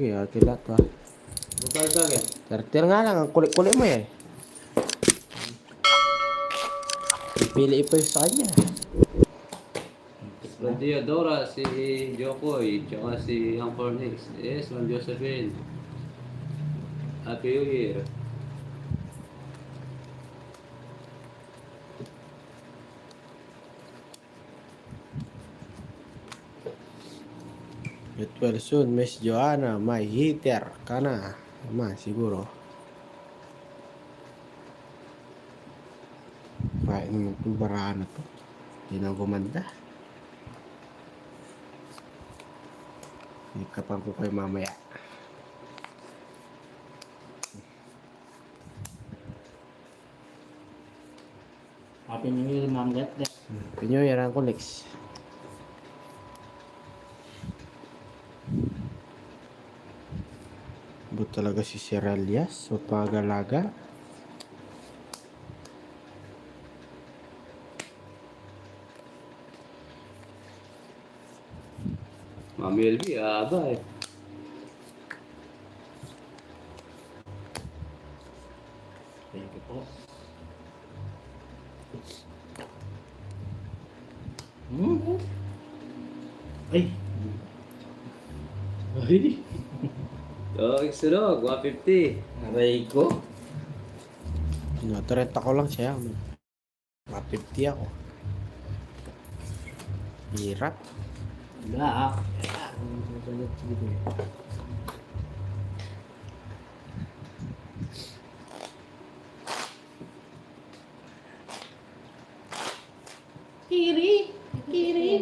Sige, okay lahat ba? Bukal ka kaya? Tertir nga lang, ang kulit-kulit mo eh. Pili pa yung sa kanya. Ron Theodora, si Jokoy, tsaka si Ampornix. Yes, Ron Josephine. Happy New Year. Get well soon, Miss Joanna. May heater ka na. Tama, siguro. Kain naman itong baraan na to. Hindi na gumanda. Ikapan ko kayo mamaya. Happy New Year, Ma'am Let. Pinyo, yan ang kuliks. But talaga si Sirelias o pag-alaga. Mami LB, aba eh. Thank you po. Ay! Ay! Dog, Surog, 150. Aray ko. Natarenta ko lang siya. 150 ako. Hirap. Black. Kiri! Kiri!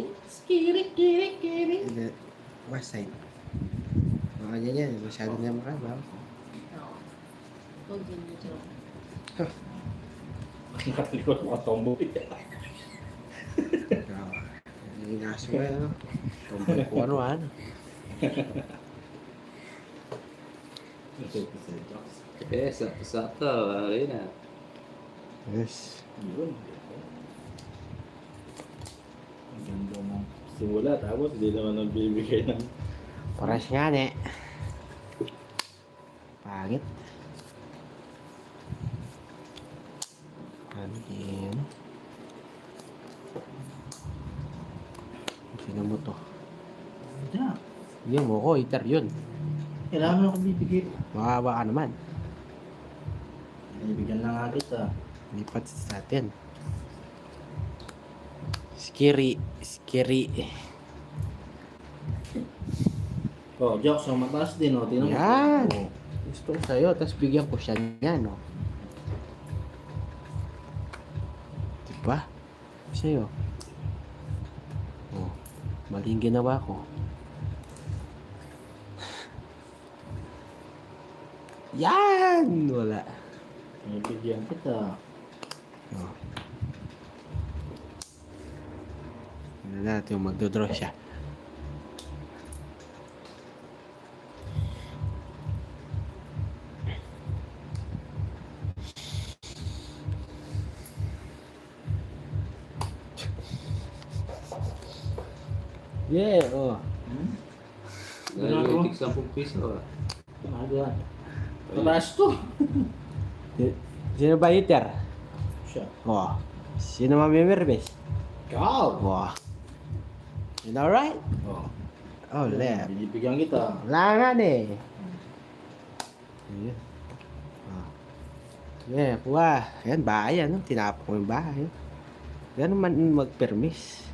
Kiri! Kiri! Kiri! West side. Mga ganyan, masyado na makaba. Huwag yun yung joke. Ang kalikot mo katomboy. Yung aso ko yan. Tumpay ko ano. Yes, sakto, rin na. Yes. Yun. Ang ganda ng simula, tapos hindi naman nagbibigay ng... Paras nga ne. Pangit. Ano yun? Sino mo to? Yeah. Yung mo ko, iter yun. Kailangan mo ako bibigay. Makaba ka naman. Bibigyan lang agad ah. Lipat sa atin. Scary. Oh, jokes, so mataas din oh. Tingnan mo. Yan. Oh. Gusto ko sa'yo, tapos bigyan ko siya niya, no? Diba? Sa'yo. Oh, maling ginawa ko. Yan! Wala. Bibigyan kita. Oh. Ano natin yung magdodraw siya. Yeah, oh. Nalitik 10 piso ah. Agad. Mataas to. Sino ba hitter? Siya. Oh. Sino mamimirvis? Ikaw. Oh. You know right? Oh. Oh, left. Bibigyan kita. Wala nga eh. Ayan. Oh. Yeah, kuha. Ayan, bahay ano. Tinapok ko yung bahay. Ganun man mag-permis.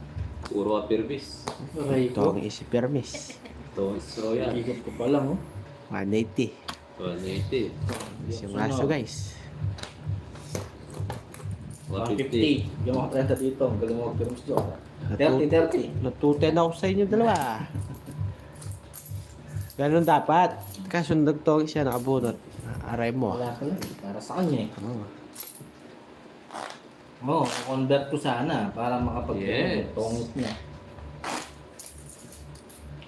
Puro apirvis. Aray Ito ko. ang isi-permis. Ito, Royal. Ikot ko pa lang oh. 180. 180. Yung aso guys. 150. 150. Bigyan mo ka 30 dito. Ang galing mo mag-firms dyan. Natu- 30. Natuten ako sa inyo dalawa. Ganun dapat. Kaso nagtong siya nakabunot. Aray mo. Wala ka lang. Para sa kanya eh. Oh. Oo, convert ko sana para makapag-tongit Yes. niya.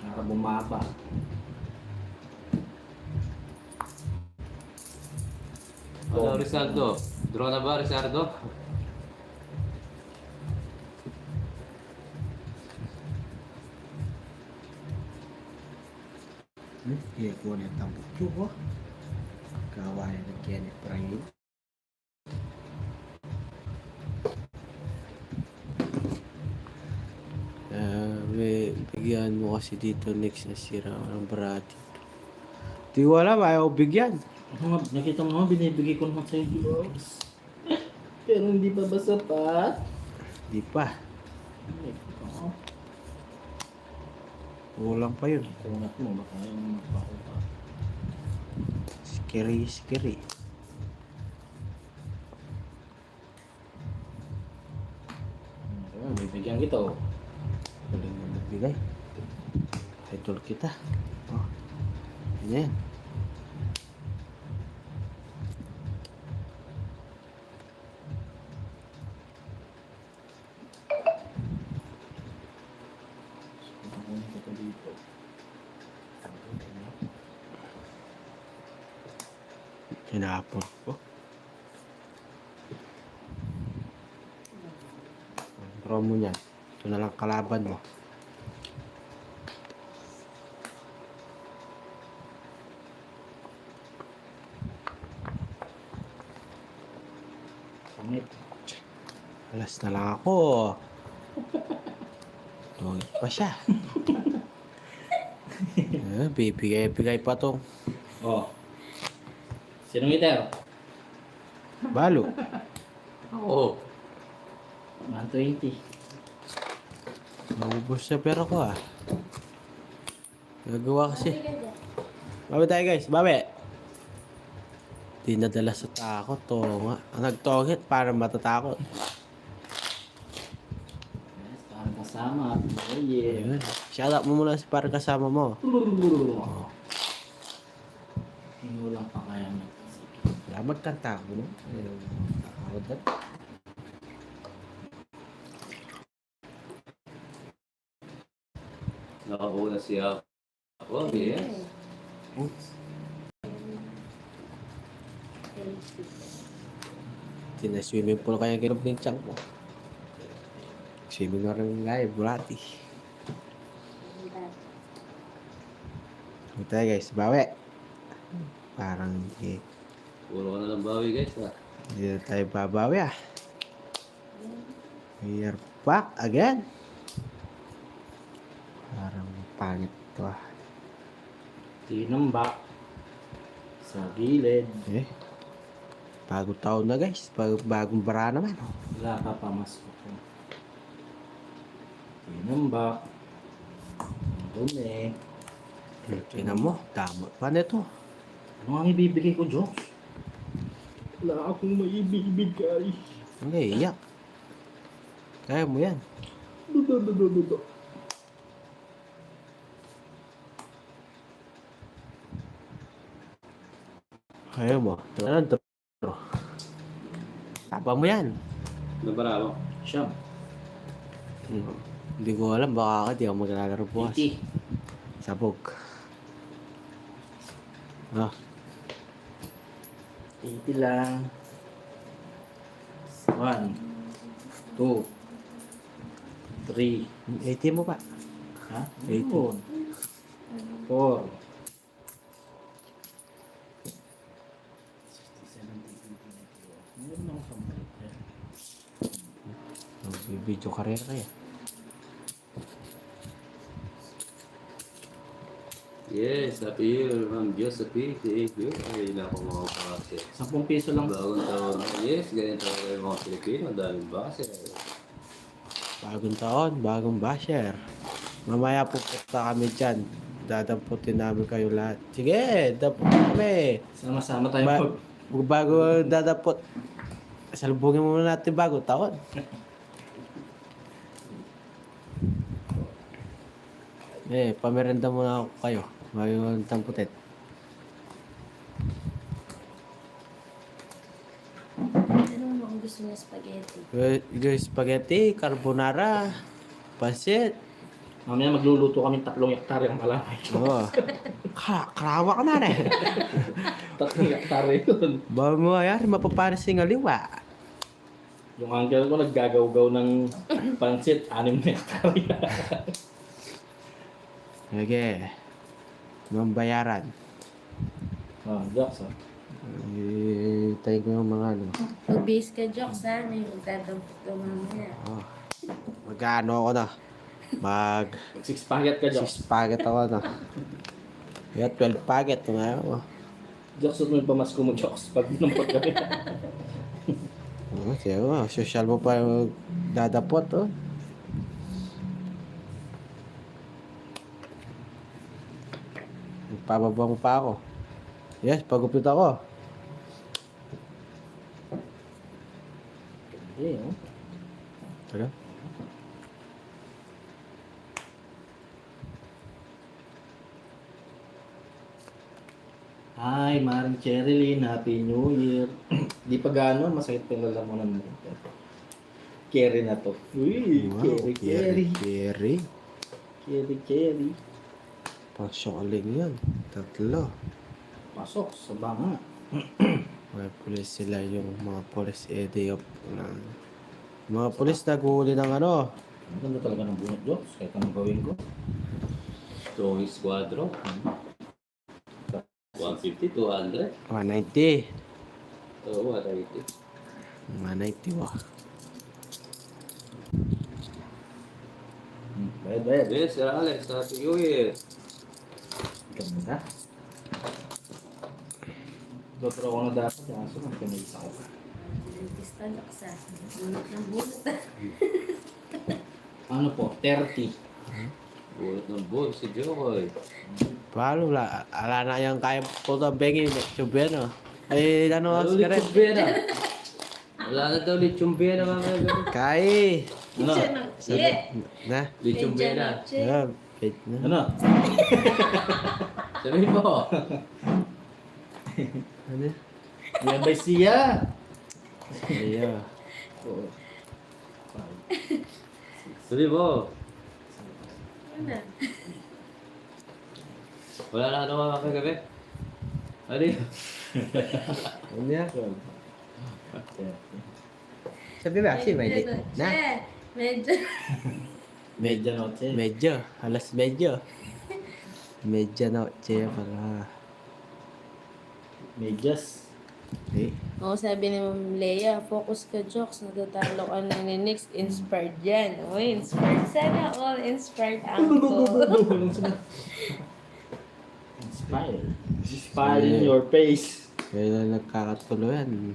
Para bumaba. Ano, Rizaldo? Draw na ba, Rizaldo? Hmm? Iya, ko na tambok ko. Kawayan ng Kenneth Prangin. Bigyan mo kasi dito next na sira ng brati. Di ko alam, ayaw bigyan. Ano nga, nakita mo naman, binibigay ko naman sa'yo box. Pero hindi pa ba sapat? Di pa. Oo. Kulang pa yun. Kunat mo, baka yung magpakuha. Scary. Bibigyan kita oh. Galing na magbigay. Idol kita. Oh. Yan. Kukunin ko pa dito. Hinapon ko. Promo niyan. Ito na lang kalaban mo. Pangit. Alas na lang ako. Tungit pa siya. Bibigay pa tong Oh. Sinong iter? balo. Oo. 120. Maubos sa pera ko ah. Nagagawa kasi. Bawi tayo guys, bawi. Di nadala sa takot to nga. Nagtongit para matatakot. Yes, parang kasama. Oh yeah. Ayun. Shout out mo muna sa para kasama mo. Hinulang pa kaya mo. Wala magkanta ko no? Ayun. Takot na. Nakauna siya. Ako, yes. Tina-swimming pool kaya kinop ng chunk mo. Swimming na rin live, bulati. Ito guys, bawi. Parang hindi. Puro ka na lang bawi guys ha. Hindi na tayo babawi ah. We are back again. Parang pangit to ah. Tinambak. Sa gilid. Eh. Bagong taon na guys. Bagong bara naman. Wala ka pa mas ko. Tinambak. Dumi. Tingnan mo, tama pa nito. Ano ang ibibigay ko, Jones? Wala akong maibibigay. Hindi, iyak. Kaya mo yan. Dudo. Kaya mo. Ano? Tapa mo yan. Nabara mo. Siyam. Hindi ko alam, baka di ako maglalaro bukas. 80. Sabog. Ah, 80 lang. 1, 2, 3. 80 mo pa. Ha? 80. 4. 60, 70, 80. Magbibideo career kaya. Yes, happy year, Ma'am Josephine. Thank you. Ay, na ako mga base. 10 piso lang. Bagong taon. Yes, ganyan talaga yung mga Pilipino. Ang daming base. Bagong taon, bagong basher. Mamaya pupunta kami dyan. Dadamputin namin kayo lahat. Sige, dampot kami. Sama-sama tayo Ba- bago dadampot. Salubungin muna natin bagong taon. Pamerenda muna ako kayo. Bago damputin. Ano mo ang gusto niya spaghetti? Guys, spaghetti, carbonara, pancit. Mamaya magluluto kami 3 hektarya ng malamay. Oo. Karawa ka na rin. 3 hektarya yun. Bawa mo yan, mapaparis yung aliwa. Yung uncle ko naggagaw-gaw ng pansit, 6 na hektarya. Okay. Ng bayaran. Jokes ha. Tayo ko yung mga ano. Mag-base ka, Jokes, ha? May magdadampot ka mamaya. Oh. Magkano ako na? Mag Six packet ka, Jokes. 6 packet ako na. Kaya 12 packet nga ako. Jokes, mo yung pamasko mo, Jokes. Pag nampot kami. Sige mo, social mo pa yung dadapot, oh. Pababa mo pa ako. Yes, pagupit ako. Oh. Tara. Hi, Maring Cherilyn. Happy New Year. Di pa gano'n, masakit pa yung lalamunan mo. Carry na to. Uy, Wow, carry. Kerry. Carry. Pang-shokaling yan. Tatlo. Pasok sa banga. Mga pulis sila yung mga pulis of mga pulis naghuli ng ano. Ang ganda talaga ng bunot, Jokes. Kahit anong gawin ko. Strong squadron. 150, 200. 190. Oo, 180. 190 wa. Bayad. Yes, Sir Alex, Happy New Year. Ganda. Dotro ko na dapat. Kaso kung pinaisa ko. Dentista, Jokes, ha? Bunot ng bunot, ha? Ano po? 30. Bunot ng bull si Jokoy. Paano wala? Ala na yung kaya po ito bengi. Chubeno. Eh, ano Ulit ka rin? chumbera. Wala na daw ulit chumbera mga gabi. Kai. Ano? Picture ng Na. Ulit chumbera. Yeah, wait na. Ano? Sabihin mo. Ano? Yan ba siya? Yeah. Oo. Sabihin mo. Ano? Wala na mga kagabi. Ano yun? Ano yan? Sabi ba? Si may Medyo, na? Medyo. Medya noche. Medyo. Alas medyo. Medyo noche pala. Medyas. Eh. Oo, sabi ni Ma'am Leia, focus ka, Jokes. Natatalo ka na ni Nix. Inspired yan. O, inspired. Sana all inspired uncle. Smile in your face. Kaya na nagkakatulo yan.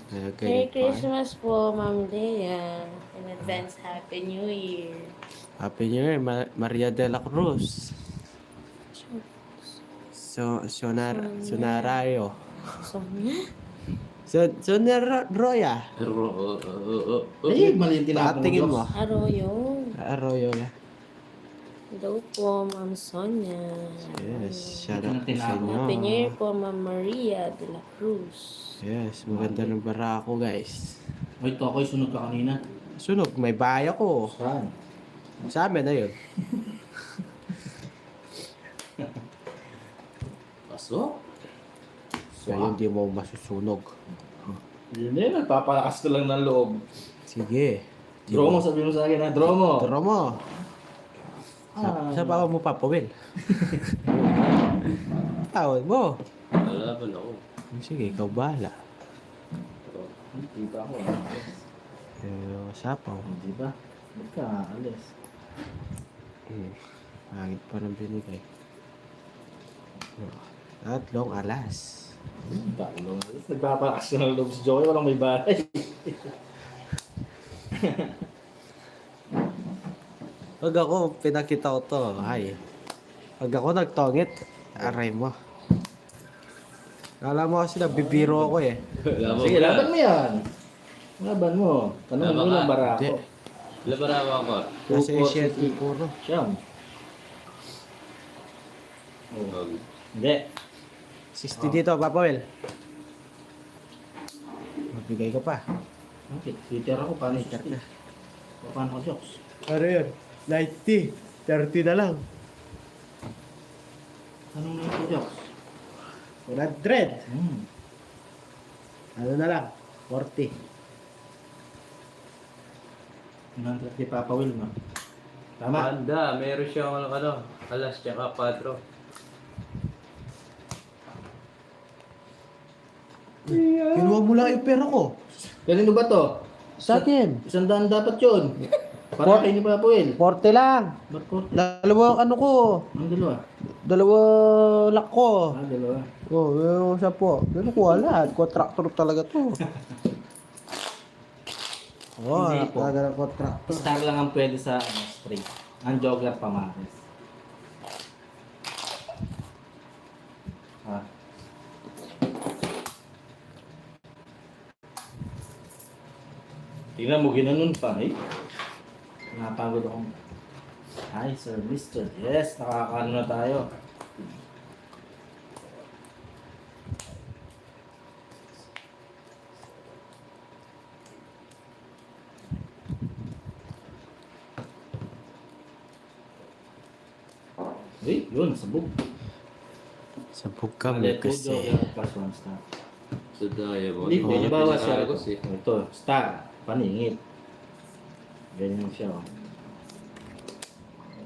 Kaya Merry ganyan pa. Christmas po, Ma'am Leia. In advance, Happy New Year. Happy New Year, Maria de la Cruz. Sonarayo. Sonia? Sonarayo. Ay, mali yung tinapon Patingin mo. Arroyo. Arroyo na. Hello po, Ma'am Sonia. Yes, shout out Happy sa Happy New Year inyo. po, Ma'am Maria de la Cruz. Yes, maganda ng barako guys. Wait, ako'y sunog ka kanina. Sunog, may bahay ako. Saan? Sa amin na yun. Pasok? Kaya hindi mo masusunog. Yun eh, nagpapalakas ka lang ng loob. Sige. Dromo, sabi mo sa akin ha, Dromo. Turo mo. Ah. Sa bawang mo pa, Powell. Tawad mo. Wala ba na ako? Sige, ikaw bahala. Hindi pa ako. Sapaw. Hindi ba? Ba't ka aalis? Pangit pa ng binigay. Tatlong alas. Talo. Nagpapalakas ka ng loob si Joey, walang may bahay. Pag ako, pinakita ko to, hay. Pag ako nagtongit, aray mo. Kala mo kasi nabibiro ako eh. Sige, laban mo yan. Laban mo. Tanong mo Laban lang ka. bara Hindi. ako. Labarawa ko. Nasa Asian puro. Siyam. Oh. Hindi. 60 dito, Papawel. Magbigay ka pa. Okay, Twitter ako. Paano yung Twitter na. Paano ka, Jokes? Ano yun? 90. 30 na lang. Anong na ito, Jokes? 100. Ano na lang? 40. Nantrap kay Papa Will, no? Tama. Handa, meron siyang alas tsaka 4. Kinuha mo lang yung pera ko. Kanino ba to? Sa akin. 100 dapat yun. Para kay ni Papuel. 40 lang. Ba't ko? Dalawa ano ko. Ang dalawa. Dalawa lock ko. Dalawa. Oh, yung siya po. Ano ko lahat. Contractor talaga to. Oh, Hindi po. talaga ng contractor. Star lang ang pwede sa spray. Ang jogger pamares. Ah. Tingnan mo, ginanon pa eh. Napagod akong... Hi, Sir Mister. Yes, nakakaano na tayo. Eh, yun, sabog. Sabog ka mo Let kasi. jogger plus 1 star. Sa Diamond. Hindi, Mga bawas siya. pinakagos eh. Ito, star, paningit. Ganyan siya. Oh.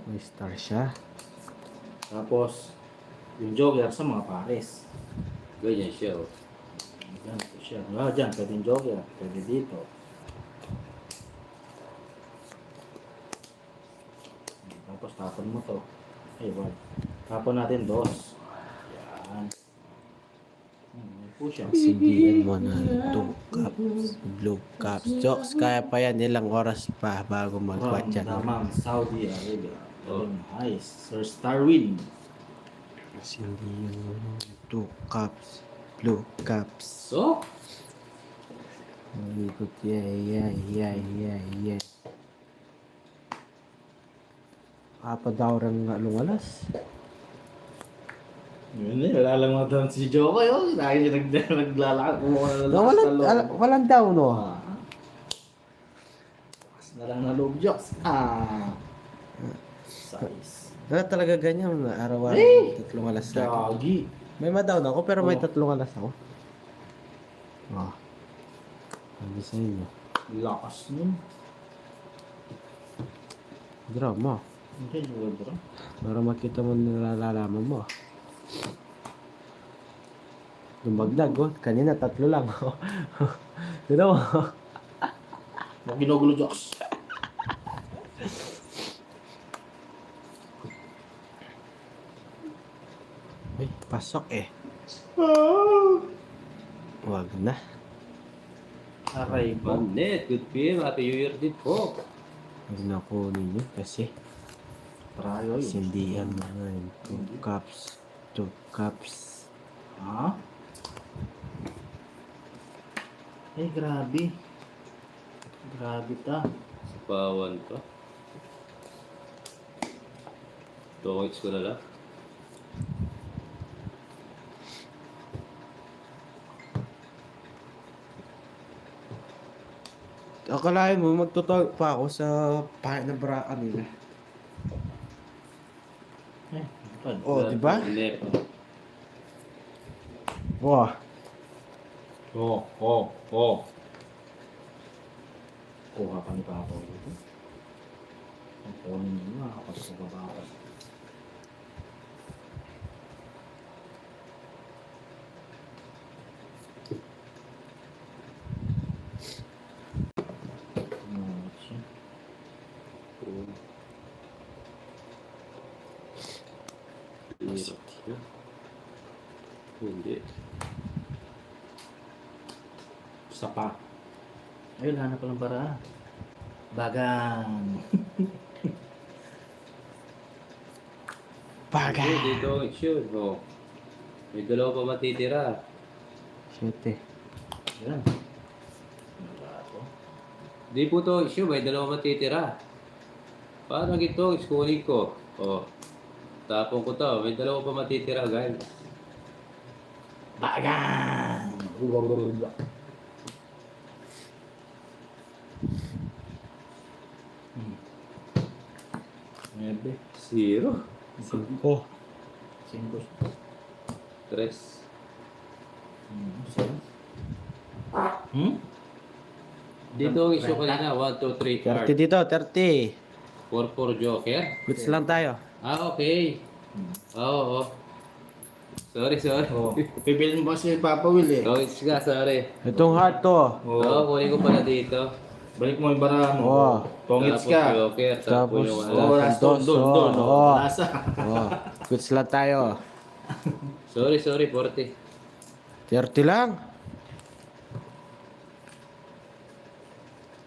May star siya. Tapos, yung jogger sa mga pares. Ganyan siya oh. Yan po siya. Ah, dyan, pwede yung jogger. Pwede dito. Tapos, tapon mo to. Ay, wala. Tapon natin dos. Yan. Yan po siya. Sindihan mo na 2 cups. Blue cups. Jokes, kaya pa yan. Ilang oras pa bago mag-quad yan. Damang Saudi Arabia. Oh. Nice. Sir Starwin. Sindihan mo na 2 cups. Blue cups. So, Ikot, yeah. Kapadaw rin nga lungalas. Yun eh, wala lang mga doon si Joko yun. Lagi niya naglalakad. Kumuha na No, walang daw, no? Mas na lang na loob jokes. Size. Wala talaga ganyan. Araw-araw. Hey! 3 alas na ako. Gagi. May ma-down ako, pero may Oh. 3 alas ako. Oh. Sabi sa inyo. Lakas nun. Drama. Hindi, bro. Para makita mo nalalaman mo. Dumagdag, oh. Kanina 3 lang. Dito mo. Huwag ginugulo jokes. Ay, pasok eh. Wag na. Aray ba? Manet, good PM. Happy New Year din po. Wag na kunin yun kasi Prayo yun. sindihan mo na yun. 2 cups. 2 cups. Ha? Eh, grabe. Grabe ta. Sa pawan pa. Tungits ko na lang. Akalain mo, magtutog pa ako sa pahay na bra nila. Eh, pad. Oh, di ba? Lep. Wah. Oh. Kuha ka ni Papa dito. Ang kunin niyo na ako sa baba. Hirap. Hindi. Isa pa. Ayun, hanap ko ng para. Bagang. Baga. Hindi, dito issue. Oh. May 2 pa matitira. Shit eh. Yan. Wala to. Di po to issue. May 2 matitira. Parang ito, iskunin ko. Oh. Tapon ko to. May 2 pa matitira, guys. Bagang. Nebe. 0. 5. 5. 3. Dito ang issue kanina. 1, 2, 3 card. 30 dito, 30. 4, 4 joker. Goods lang tayo. Ah, okay. Oo. Sorry. Oh, pipilin mo kasi Papa Will eh. Coach ka, sorry. Itong heart to. Oo, kunin ko pala dito. Balik mo yung bara mo. Oo. Pongits Tapos ka. Joker, tapos Tapos, yung Oo, ano. last doon. Oo. Lasa. Oh, goods lang tayo. Sorry, 40. 30 lang.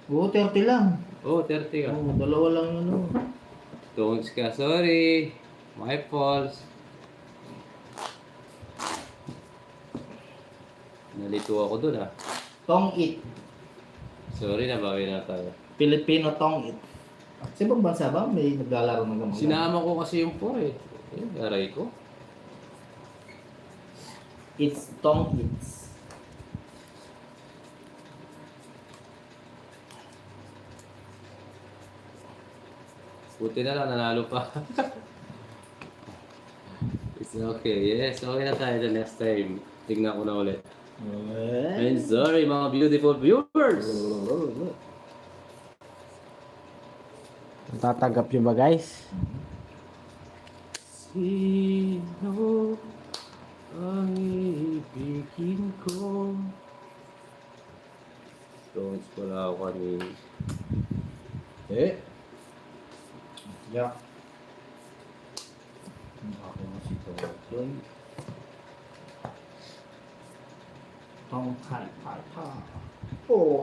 Oo, 30 lang. Oo, 30 ka. Oo, dalawa lang yun. Oh. Coach ka, sorry. My fault. Nalito ako dun ah. Tong it. Sorry, nabawi na tayo. Filipino tong it. Sa ibang bansa ba may naglalaro ng gamang? Sinama ko kasi yung 4 eh. Aray ko. It's tong it's. Buti na lang, nanalo pa. It's okay. Yes, okay na tayo the next time. Tingnan ko na ulit. And sorry mga beautiful viewers! Tatanggap nyo ba guys? Sino ang ibigin ko? Don't pala ako kanina. Yeah. Ako na si Tong. Tong kai pai pa. Oh.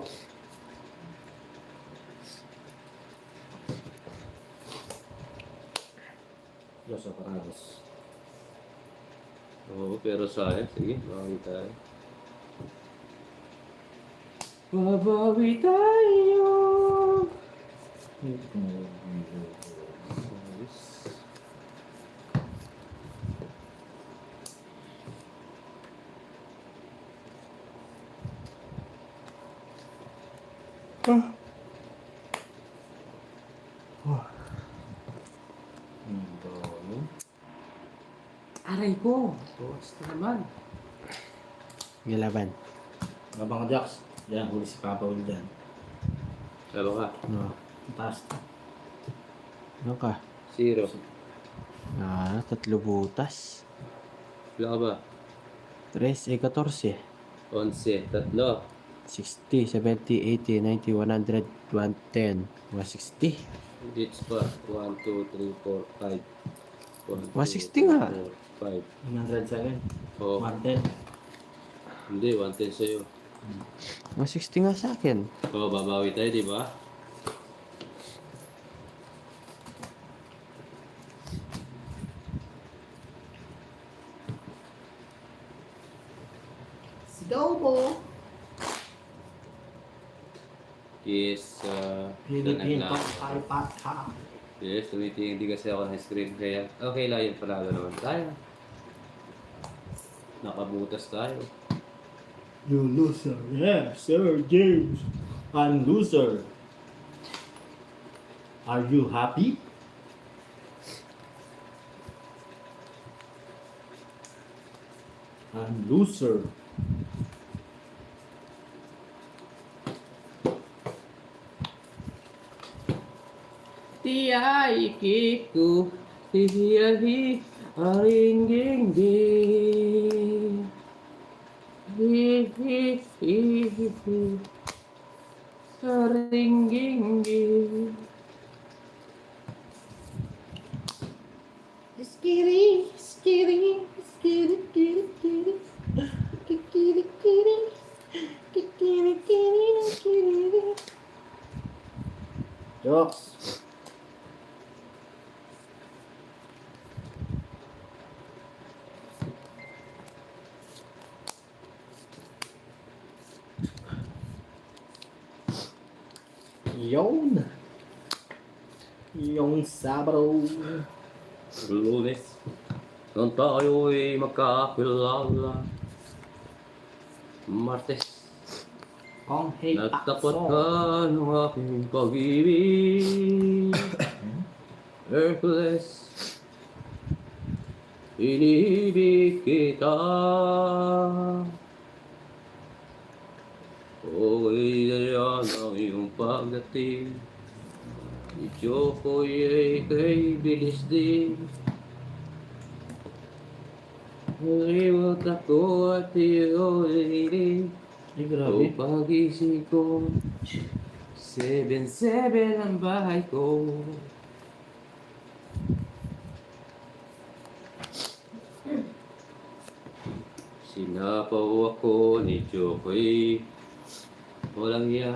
Los Operados. Oo, pero sayang. Sige, babawi tayo. Babawi tayo! Aray ko! Basta naman. Gilaban. Abang Jax. Yan, huli si Papa Will dyan. Lalo ka. No. Taas. Ano ka? 0. 3 butas. Wala ka ba? 3, 14. 11. 3. 60, 70, 80, 90, 100, 110, 160. Digits pa. 1, 2, 3, 4, 5. 160 nga. 5. 107. Oh, 110. hindi. 110 sa'yo. 160 nga sa akin. Oo, babawi tayo, di ba? Sigaw po. Yes, Philippine na- Tong Kai Pa. Yes, tumitingin din kasi ako ng screen kaya okay lang yun, panalo naman tayo. Nakabutas tayo. You loser. Yeah, Sir James. I'm loser. Are you happy? I'm loser. Tiyay kiku, hihiyahi, aringging di. Hihihihi, aringging di. Skitty, skitty, skitty, skitty, skitty. Skitty, skitty. Skitty, skitty, skitty. Jokes. Yun. Yung Sabado. Lunes, nung tayo'y magkakilala. Martes, Kong Hei nagtapat ka ng aking pag-ibig. Hercules, inibig kita. Okay na yan ang iyong pagdating. Medyo ko'y kay bilis din. Naliwat ako at iyon. Ay, O grabe. pagising ko, 7-7 ang bahay ko. Sinapaw ako ni Chokoy. Walang iya.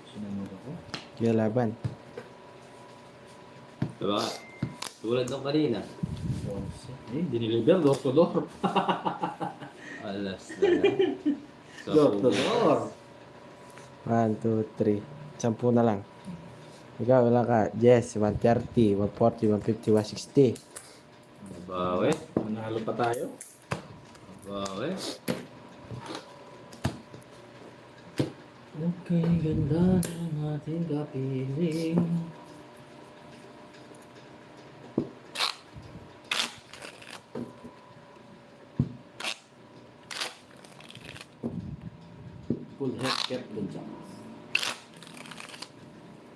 Sinunod ako. Kaya laban. Diba? Tulad ng kanina. Eh, diniliber, door to door. Alas na lang. Door to door. 1, 2, 3. 10 na lang. Ikaw, wala ka. Yes, 130, 140, 150, 160. Babawi. Manalo pa tayo. Babawi. Okay, ganda ng ating kapiling. Full head kept the jumps.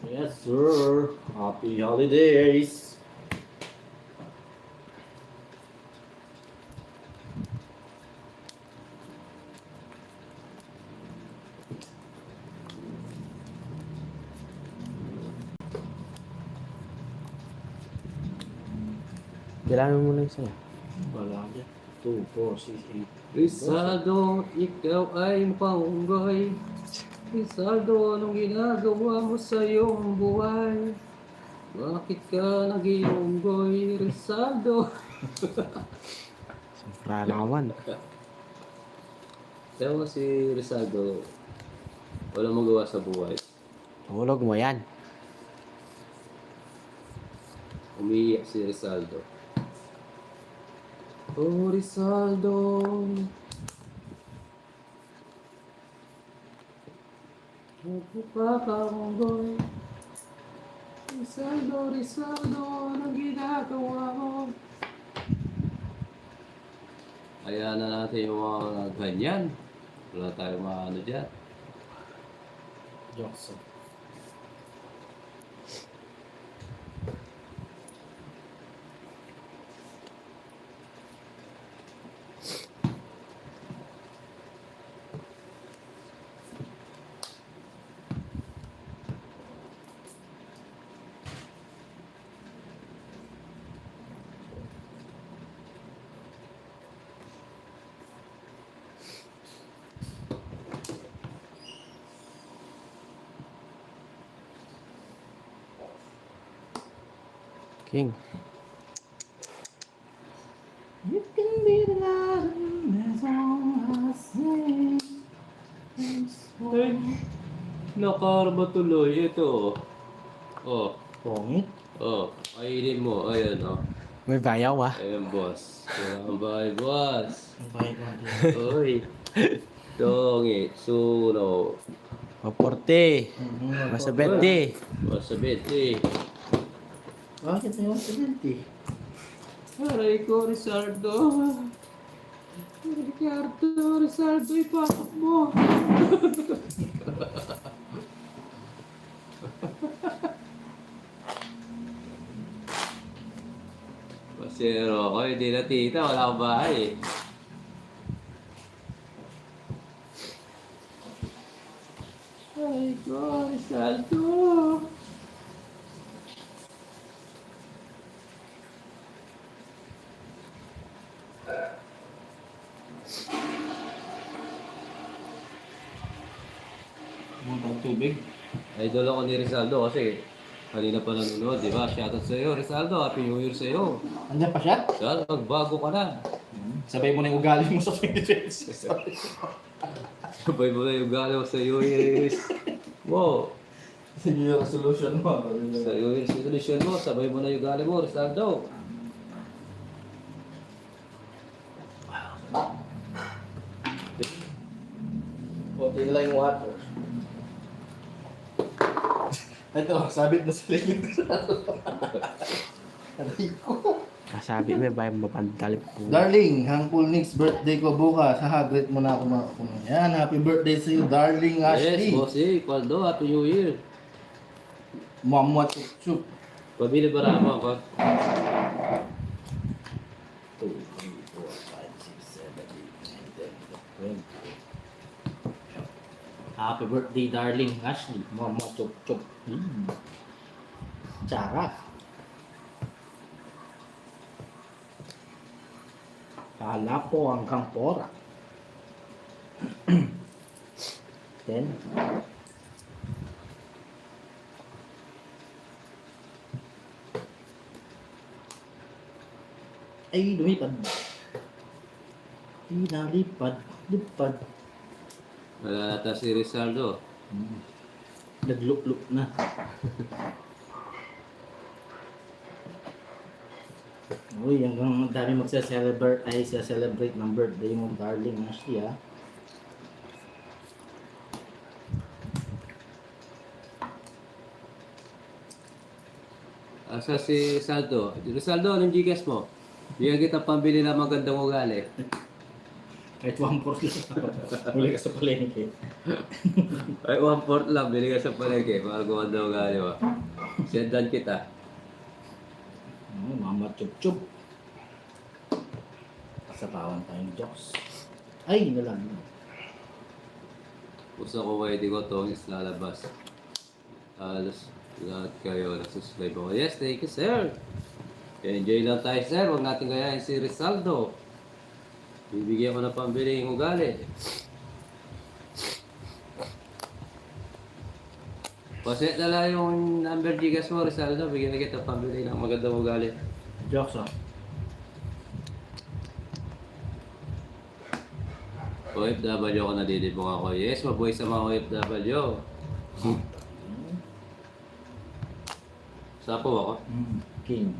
Yes, sir. Happy holidays. Kailangan mo lang sa'yo. Wala dyan. 2, 4, 6, Rizaldo, ikaw ay paunggay. Rizaldo, anong ginagawa mo sa iyong buhay? Bakit ka nag-iunggoy, Rizaldo? Sobra na naman. Kaya mo si Rizaldo, walang magawa sa buhay. Tulog mo yan. Umiiyak si Rizaldo. Oh, Rizaldo. Huwag ka kaunggoy. Rizaldo, Rizaldo, anong ginagawa mo? Kaya na natin yung mga ganyan. Wala tayong mga ano dyan. Johnson. King. You can be the light as long as Ay, nakarba tuloy. Ito. Oh, Pongit. oh. Kainin mo. Ayan, oh. May bayaw ah. Ayan, boss. Kailangan ba, boss? Ang bait mo din. Uy. Tongi. Suno. 140. Basta 20. Masabit, eh. Bakit na yung 70? Aray ko, Rizaldo. Ricardo, Rizaldo, ipasok mo. Pasero ako, hindi na tita, wala akong bahay eh. Aray ko, Rizaldo. Muntang tubig. Idol ako ni Rizaldo kasi kanina pa nanonood, di ba? Shoutout sa iyo, Rizaldo. Happy New Year sa iyo. Andiyan pa siya? Sana magbago ka na. Sabay mo na yung ugali mo sa 2026. Sabay mo na yung galaw sa New Year's. Wow. Sige yung resolution mo. Sa New Year's resolution mo, sabay mo na yung galaw mo, Rizaldo. Kunti na lang yung water. Ito, sabit na sa likod. Aray ko. Kasabi mo ba yung mapandalip po? Darling, Hangpul Nix, birthday ko bukas. Hahagrit mo na ako mga yan. Happy birthday sa iyo, darling Yes, Ashley. bossy. Paldo, Happy New Year. Mama chup chup. Pabili ba ramo ako? 2, 3, 4, 5, 6, 7, 8, 9, 10, 11, 12. Happy birthday, darling Ashley. Mama chup chup. Sarap. Kala po ang kampora. 10. Ay, lumipad. Ay, nalipad. Lipad. Wala nata si Rizaldo. Naglup-lup na. Uy, hanggang dami magsa-celebrate ay sa-celebrate ng birthday mo, darling Ashley, ha? Asa si Rizaldo? Rizaldo, anong Gcash mo? Bigyan kita pambili ng magandang ugali. Kahit 1/4 lang. Huli ka sa palengke. Ay, 1/4 lang. Bili ka sa palengke. Mahal ko magandang ugali mo. Sendan kita. Mama chup-chup. Kasapawan tayong jokes. Ay, nalang. Gusto ko pwede ko itong islalabas. Halos lahat kayo nagsusubscribe ako. Yes, thank you, sir. Enjoy lang tayo, sir. Huwag natin gayahin si Rizaldo. Bibigyan ko na pambili yung ugali. Paset na lang yung number Gcash mo, Rizaldo. Bigyan na kita pambili ng magandang ugali. Jokes, oh. OFW ako nadidibong ako. Yes, mabuhay sa mga OFW. Sapo ako. King.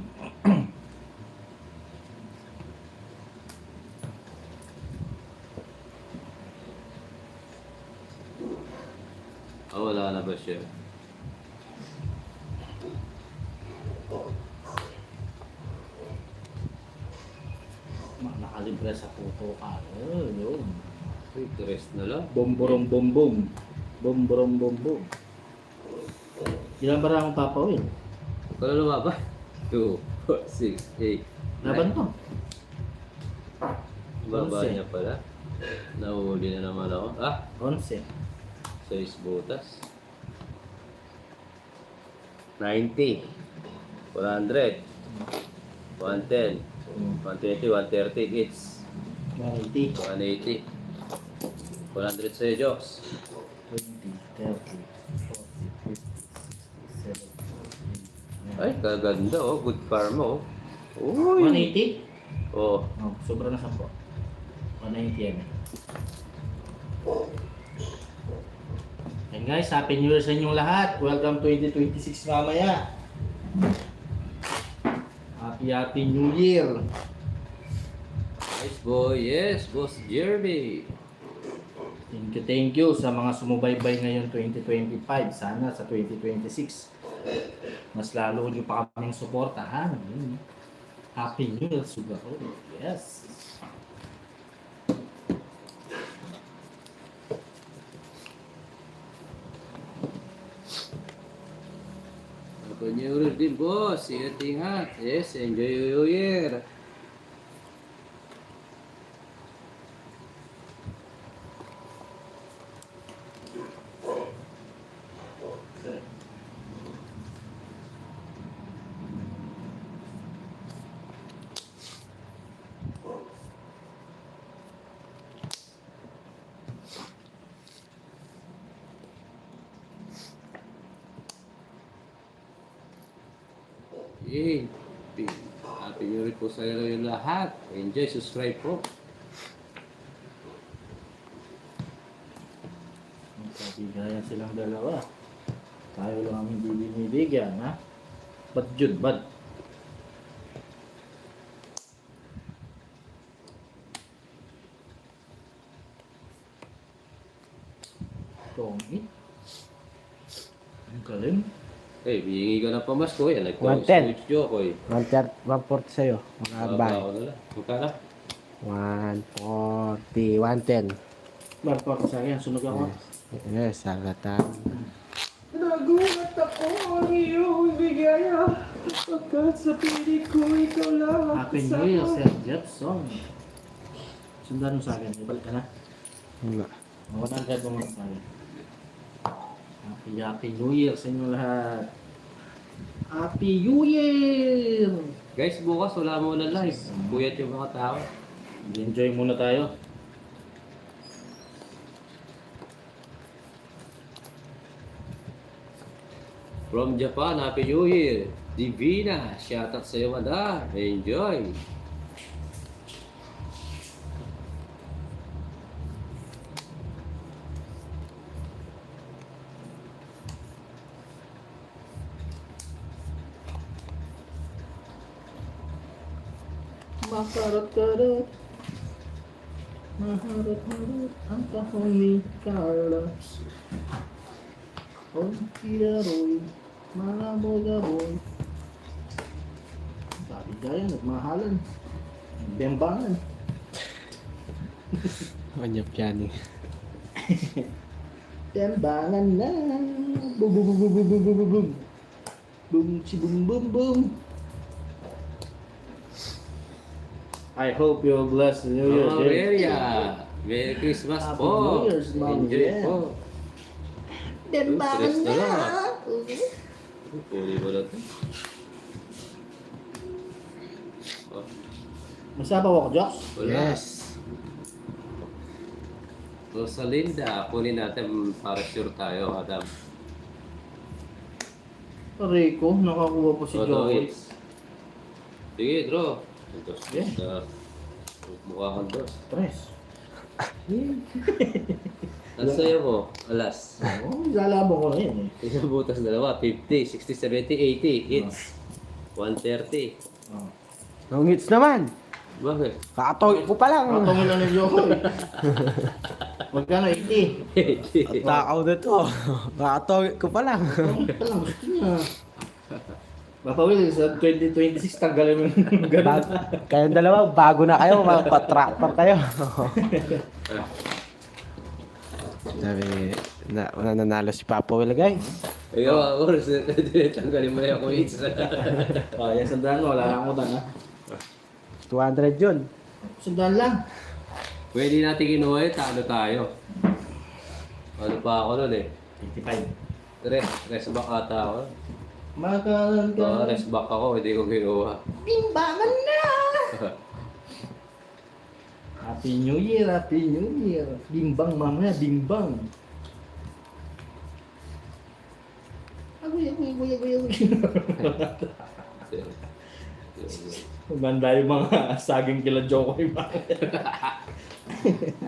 Oh, wala na ba siya? Nakalibre sa puto ka. Oh, yun. Uy, rest na lang. Bomborong bombom. Bomborong bombom. Ilan ba akong papawin? Kala lumaba? 2, 4, 6, 8. Laban to. Baba 11. niya pala. Nahuli na naman ako. 11. 6 butas. 90. 100. 110. 120, 130 each. 180. 180. 100 sa'yo, Jokes. 20, 30, 40, 50, 60, 70, 80, Ay, kaganda oh. Good farm oh. Uy! 180? Oh, Oh, sobra na 10. 190 yan. And guys, Happy New Year sa inyong lahat. Welcome 2026 mamaya. Happy New Year. nice boy. Yes, Boss Jeremy. Thank you sa mga sumubaybay ngayon 2025. Sana sa 2026 mas lalo nyo pa kaming suportahan. Happy New Year, Sugaro. Yes. Happy New Year din, boss. Ingat-ingat. Yes, enjoy your year. Yay! Happy New Year po sa inyo lahat. Enjoy, subscribe po. Magkabigayan silang dalawa. Tayo lang ang hindi binibigyan, ha? Ba't yun? Ba't? Tommy? Ang galing. Eh, bihingi ka ng pamasko. Yan, 110. nagka-switch Jokoy. 140 sa'yo. Mga bay. Ako na lang. Magkano? 140, 110. Barko sa akin, sunog ako. Yes, salatan. Nagulat ako ang iyong bigaya. Pagkat sa pilit ko, ikaw lang ang Happy New Year, Sir Jepson. Sundan mo sa akin, ibalik ka na. Wala. 100 mo muna sa akin. Happy New Year sa inyo lahat. Happy New Year! Guys, bukas wala mo na live. Buyat yung mga tao. Enjoy muna tayo. From Japan, Happy New Year. Divina, shoutout sa'yo, madam. Enjoy. Makarat-karat. Maharap-harap ang kahon ni Carla. Oh, Kiaroy. Malaboy-gaboy. Sabi gaya, nagmahalan. Bembangan. Anyap yan eh. Bembangan na. Boom, boom, boom, boom, boom, boom, boom, boom. Boom, chi, boom, boom, boom. I hope you're blessed New Year. Oh, Maria. Merry Christmas Happy po. New Year's, Ma'am Enjoy Jen. po. Bembangan Stress na na. lang. Puli mo na ito. Oh, Masaya pa ako, Jox? wala. Yes. Rosalinda, kunin natin para sure tayo, Adam. Rico, nakakuha po si Todo Joey. hits. Sige, draw. Dos, Yeah. mukha kang dos. Tres. Ang sayo mo, alas. Oo, lalabang ko na yun eh. Isang butas dalawa, 50, 60, 70, 80 hits. 130. Oh. Long hits naman. Bakit? Kakatoy ko pa lang. Katong lang ni Joey. Magkano 80? 80. Takaw na to. Kakatoy ko pa lang. Ito lang gusto niya. Papa Will, sa 2026 tanggalin mo yung ganun. Kayong dalawa, bago na kayo. Tractor kayo. Sabi, nanalo si Papa Will, guys. Ikaw, ako, tanggalin mo na yung hits. Oh, yan, sandaan mo. Wala lang ako ha. 200 yun. Sandaan lang. Pwede natin kinuha yun, talo tayo. Ano pa ako nun eh? 85. Rest back ata ako. Makalan ka. Rest back ako, hindi ko kinuha. Bimbangan na! Happy New Year, Happy New Year. Bimbang mamaya, bimbang. Agoy. Maganda yung mga saging kila Jokoy ba?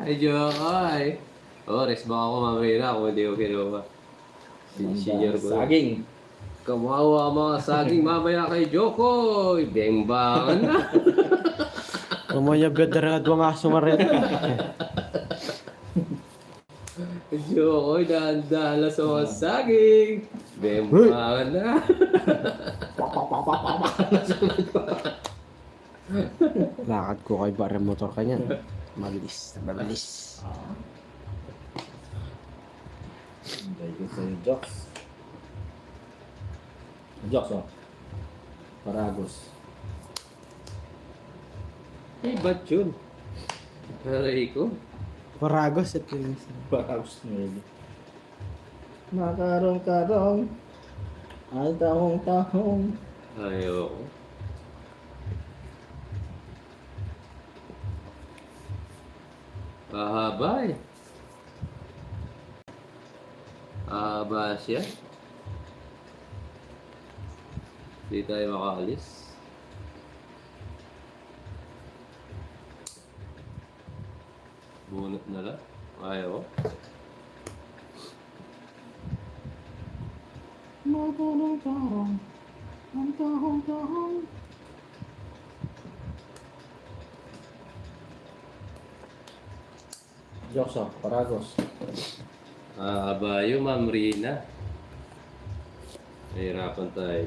Ay, Jokoy. Oh, rest back ako mamaya kung hindi ko kinuha. Senior ko. Saging. Kawawa mga saging mamaya kay Jokoy. Bengbangan na. Umaya bedara at mga sumarin. Jokoy, dahan-dahan lang sa mga saging. Bengbangan na. Lakad ko kay bar motor kanya. Mabilis. Dahil ko sa Jox. Jox oh. Paragos. Eh, ba't yun? Aray ko. Paragos at yun. Paragos nyo. Makarong-karong. Ay tahong-tahong. Ayoko. Mahaba eh. Mahaba siya. Hindi tayo makaalis. Bunot na lang. Ayaw. Makarong-karong. Ang tahong-tahong. Jox oh. Paragos. Mahaba yung Ma'am Rina. Nahihirapan tayo.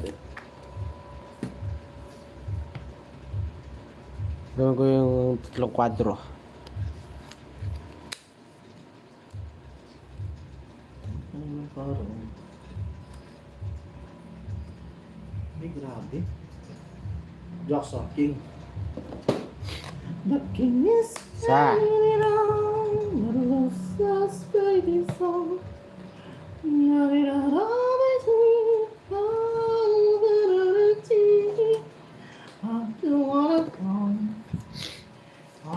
Gawin ko yung tatlong kwadro. Parang... Ay, grabe. Jackson, King. The king is Sa. standing around, not a lost baby song. Not it always me, I don't wanna come.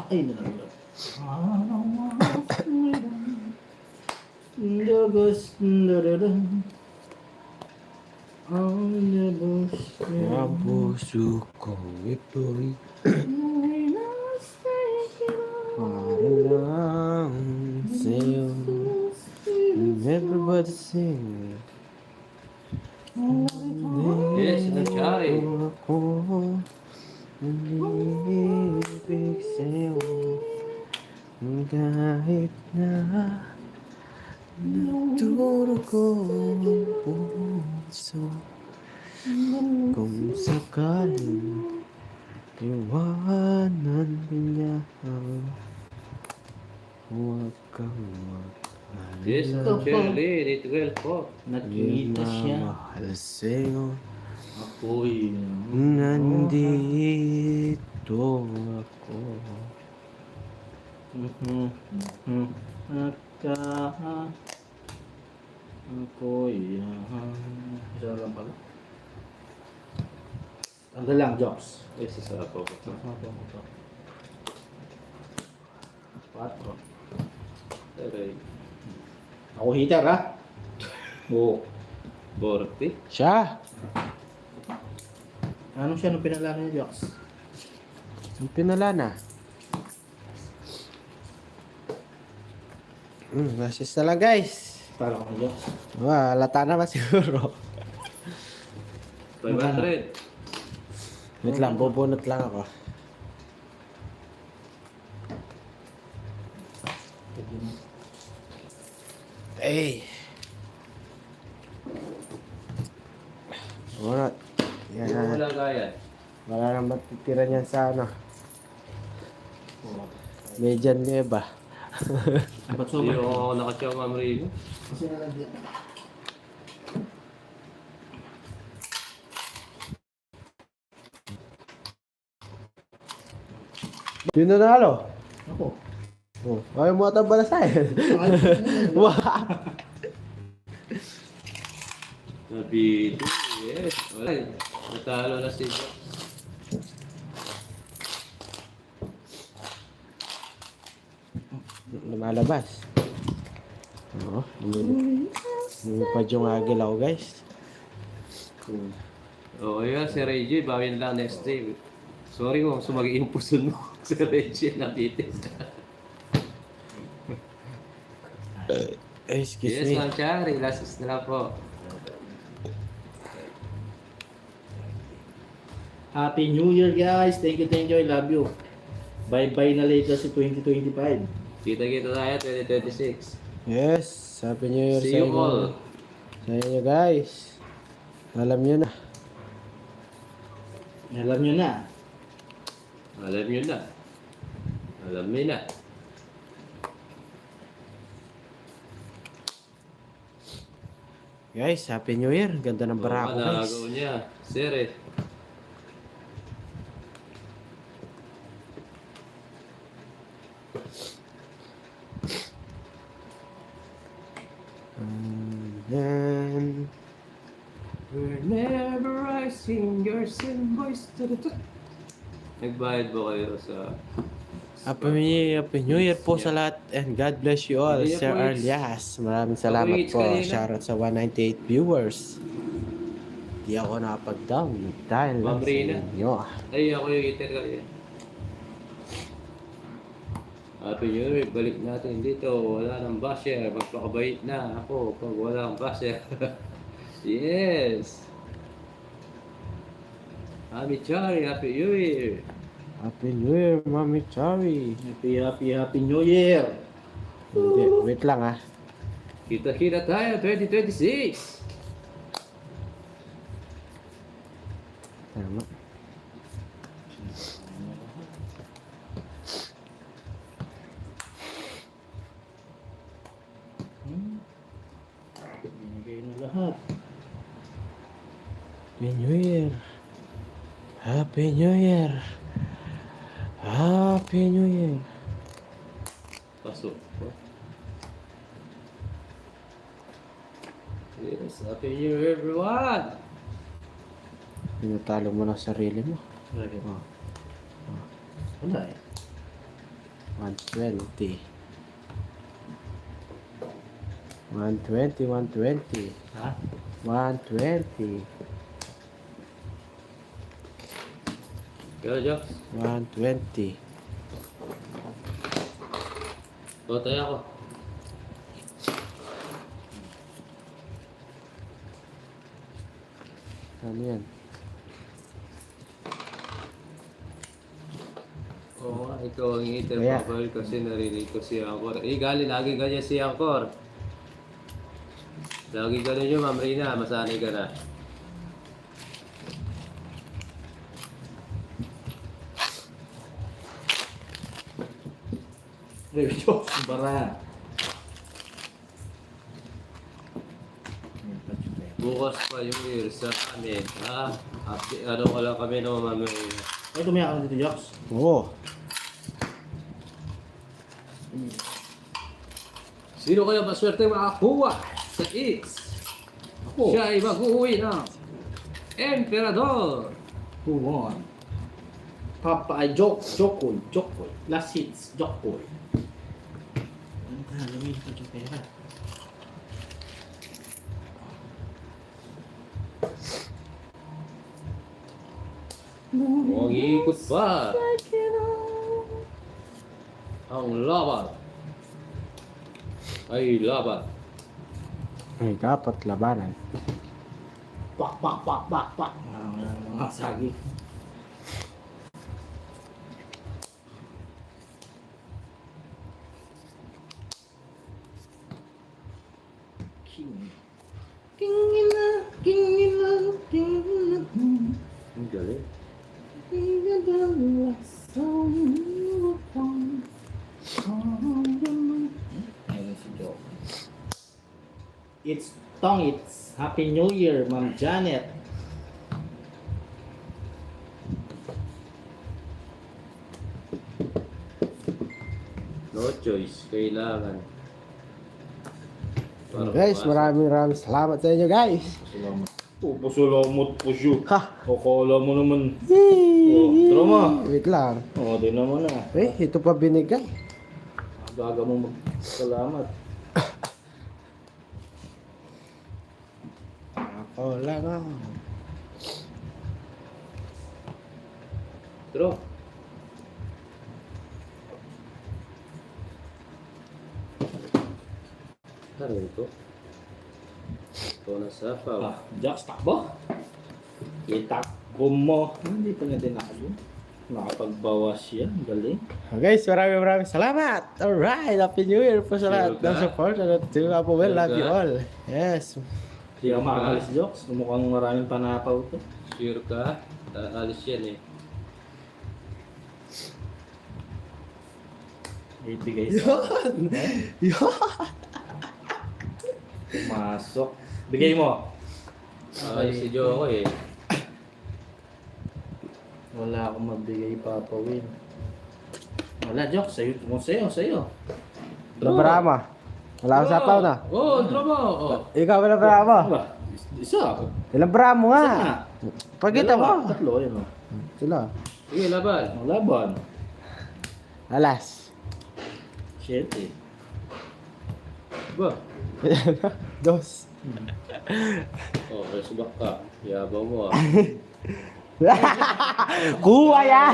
Ay, nalala. I don't wanna freedom. The bush, on the bush, Ang puso kong ito'y para lang sa'yo. Everybody sing. Yes, nangyari. Ako umibig sa'yo. Kahit na nagturo ko ang puso. Kung sakaling iwanan niya ang huwag kang Yes, mag-alala. Shirley, dito girl po. Nakita siya. Mahal sa'yo. Ako'y Nandito ako. Ako'y isa lang pala. Tanggal lang, Jocks. Yes, isa po. Patro. Okay. Ako hitter, ha? Oo. Borte. Siya! Anong siya nung pinala niya, Jocks? Ang pinala na. Basis na lang guys. Para ko na, Jocks. Halata naman siguro. 500. Wait lang, bubunot lang ako. Hey! Bunot. Yan. Wala kaya. Wala nang matitira niyan sa ano. Medyan Nueva. Ba't Hindi sobrang? ako nakasyaw, Ma'am Rino. Kasi nalagyan. Sino nanalo? Ako. Oh, ayaw mo ata ba na sa'yo? Nabito. Yes. Wala. Natalo na si Jock. Lumalabas. Oo, lumipad yung agil ako guys. Oo, yun. Si Reggie, bawin lang next day. Sorry kung sumagi yung puso mo. Si Reggie, nabitin. Excuse Yes, me. Ma'am Chari. Last is na lang po. Happy New Year, guys. Thank you, I love you. Bye-bye na later si 2025. Kita-kita tayo 2026. Yes, Happy New Year See sa you inyo. all. Sa inyo guys. Alam nyo na. Alam nyo na. Alam nyo na. Alam nyo na. Guys, Happy New Year. Ganda ng barako guys. Nagaw niya. Sere. And then, Whenever I sing your sing voice to the top. Nagbayad ba kayo sa... Happy New Year po sa lahat and God bless you all. Hindi Sir po, it's- Arlias, maraming salamat it's po. kanina. Shoutout sa 198 viewers. Di ako nakapag-down dahil lang Ma'am sa Rina. inyo. Ay, ako yung eater kayo. Happy New Year, balik natin dito. Wala nang basher. Magpakabait na ako pag wala nang basher. Yes! Happy Chari, Happy New Year! Happy New Year, Mami Chari. Happy New Year. Hindi, wait lang ah. Kita-kita tayo 2026! Tama. Binigay na lahat. Happy New Year. Happy New Year. Happy New Year. Pasok. Yes, Happy New Year, everyone! Pinatalo mo na sarili mo. Lagi mo. Wala eh. 120. 120, 120. Ha? 120. Kaya, Jox. 120. O, tayo ako. Ano yan? Oo, ikaw ang hater, Kaya- Papa, kasi narinig ko si Angkor. Gali, lagi ganyan si Angkor. Lagi ganun yun, Ma'am Rina. Masanay ka na. Review. Bara. Bukas pa yung year sa amin, ha? Ano ko lang kami no, Ma'am Rina. Ay, tumiyak ako dito, Jox. Oo. Sino kaya maswerte makakuha sa X? Ako. Siya ay mag-uwi ng Emperador. Who won? Papa, ay, Jokoy. Last hits, Jokoy. Ano ka, lumin ko yung pera. Huwag iikot pa. Ang laban ay laban. Ay, dapat labanan. Pak. Mga sagi. King. Ang galing. Ayun si Joe. It's Happy New Year, Ma'am Janet. No choice. Kailangan. Para Guys, pumasok. maraming salamat sa inyo, guys. Salamat. Pasalamat po siya. Ha! Akala mo naman. Oh, drama. Wait lang. Oh, di naman na. Eh, ito pa binigay. Baga mo salamat. Ako lang ako. Draw. Ano ito? Ito na sa Ah, Jax, takbo. Itakbo mo. Hindi pa nga din ako yun. Nakapagbawas yan. Galing. Guys, maraming salamat. Alright, Happy New Year po sa lahat Sure ka? ng support. To Apo Well, love you all. Yes. Hindi ako makakalis, Jox. Mukhang maraming panapaw to. Sure ka? Alis yan eh. Ibigay sa Yun. Pumasok. Bigay mo. Alis si Joe ako eh. Wala akong mabigay, Papa Win. Wala, Jox. Sa'yo. Kung sa'yo. Labrama. Wala akong sapaw na. Oo, draw mo. Oh. Ikaw wala bramo. Wala. Isa. Ilang bramo Isa nga. nga. Pagkita Dalawa. mo. Tatlo, yun o. Sila. Sige, laban. Ang laban. Alas. 7. Ba? Dos. Oh, resubak ka. Yabaw mo ah. Kuha yan!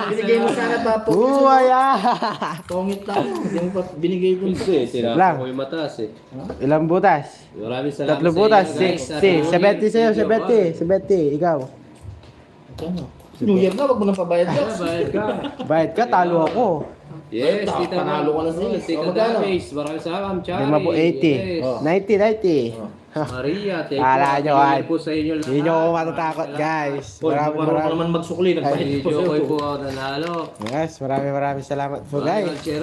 Binigay mo sana, Papa. Kuha yan! Pongit lang. Hindi mo pa binigay ko. Hindi, Lang. tinapos ko yung mataas eh. Ilang butas? Maraming salamat Tatlo sa butas. inyo, guys. 60. 70 sa'yo. 70. Ikaw. Ano? New Year na, wag mo nang pabayad, Jox. Bayad ka. Bayad ka, talo ako. Yes, Ay, tita. panalo ka na sa Oh, iyo. Tita Oh, magkano? Damis. Maraming salamat, Chari. Lima po 80. Yes. Oh. 90. Oh. Maria, thank you. Akala nyo, Happy New Year po sa inyo lahat. Hindi nyo ako matatakot, guys. Hoy, Maraming marunong ka maraming. naman magsukli. Si Nagpahit po Jokoy sa'yo. po ako nanalo. Yes, maraming salamat po, guys. Share